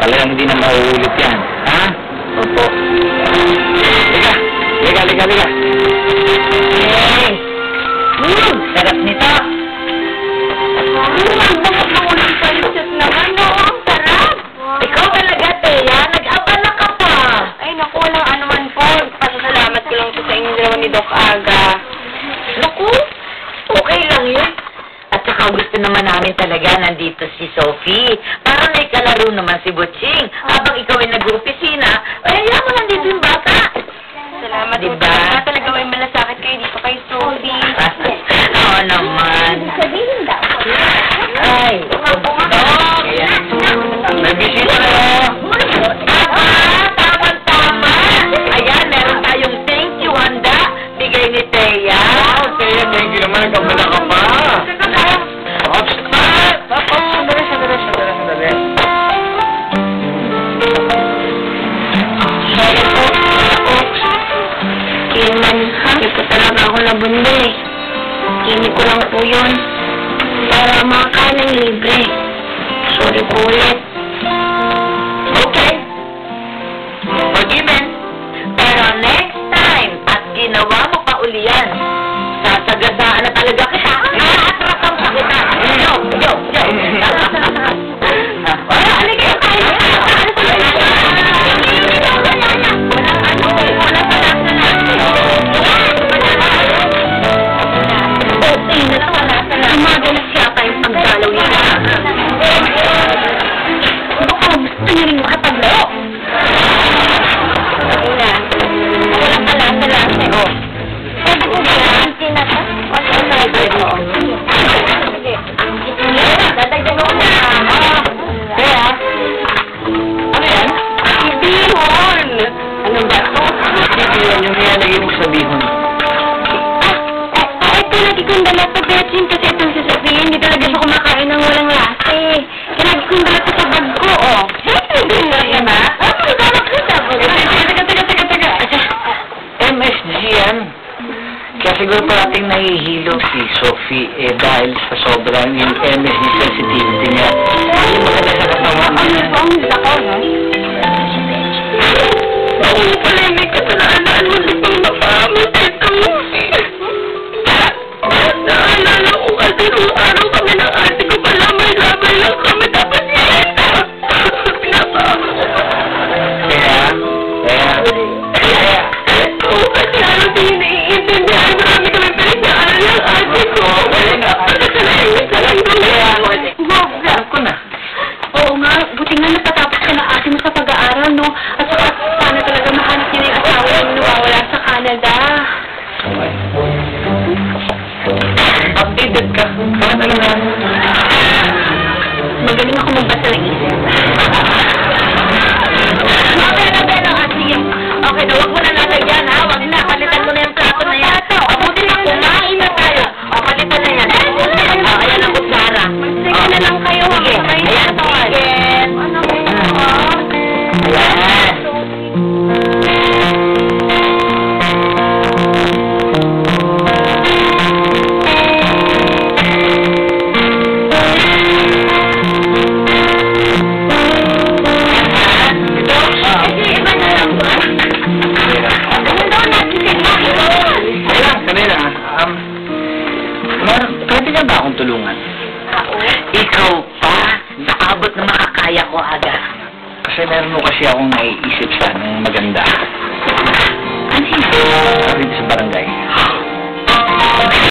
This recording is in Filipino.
Talagang hindi na mauulit yan. Ha? Opo. Liga. Hey! Sarap nito. Ang bangat-bangulang palusot naman, no? Ang sarap. Ikaw talaga, Teya. Nag-abala ka pa. Ay, naku, walang anuman po. Pasasalamat ko lang po sa inyo dalawa ni Doc Aga. Naku, okay lang yun. At saka gusto naman namin talaga nandito si Sophie. Para may kalaro naman si Butching. Habang ikaw ay nag-opisina, ay alam mo nandito yung bata. Salamat, diba? Talaga may malasakit kayo dito kay Sophie. Oo naman. Sabihin daw. Ay, May bisita na. Tama. Ayan, meron tayong thank you, handa. Bigay ni Teya. Teya, thank you naman. Kabala ka pa. Sandali. Sorry po, Oaks. Kailan, hindi ko talaga ako nabundi. Kini ko lang po yun. Para makakain ng libre. Sorry po ulit. Okay. Forgiven. Pero next time, at ginawa mo pa uli yan, sasagasaan na talaga kita. Aatrapan pa kita. Yo. Wala, aligay tayo. Umagalas siya tayong pagdalaw niya. Baka gusto niya rin makapaglaro. Wala kalasa-lasa. Pwede ko ba yan? Tinata? Dadagdagan ko na. Kaya? Ano yan? Bihon! Anong ba ito? Yung nilalagay mo sa bihon. Ito lagi kong dala sa Betsin kasi itong sasabihin, hindi talaga siya kumakain ng walang lasa eh. Kaya lagi kong dala sa bag ko, oh. Hindi na yan, ha? Teka. MSG yan. Kaya siguro parating nahihilo si Sophie dahil sa sobrang yung MSG sensitivity niya. Hindi maganda sa katawan. Ang lako, no? Oo, pala may kasalanan mo sa pangmakamit ito. Naalala ko kasi nung araw kami ng ate ko pala may labay lang kami dapat yan. Pinapako. Kaya. Oo, kasi araw din naiintindihan. Marami kami pinagdaanan ng ate ko. Kasalanan ka lang doon. Alam ko na. Oo nga, buti nga napatapos ka ng ate mo sa pag-aaral, no? At saka sana talaga mahanap niya yung asawa yung nawawala sa Canada. Updated ka. Bakit alam na? Magaling ako magbasa ng isip. Pero, sige. Okay na, huwag mo na lalagyan, ha? Huwag na, palitan mo na yung plato na yan. Mabuti na, kumain na tayo. O, palitan na yan. Ayan ang kutsara. Sige na lang kayo, sige. Ayan, sige. Ano mo? Ayan. Pwede na ba akong tulungan? Ikaw pa? Naabot na makakaya ko agad. Kasi meron mo kasi akong naiisip sa ng maganda. Ano yun? Sabi sa barangay.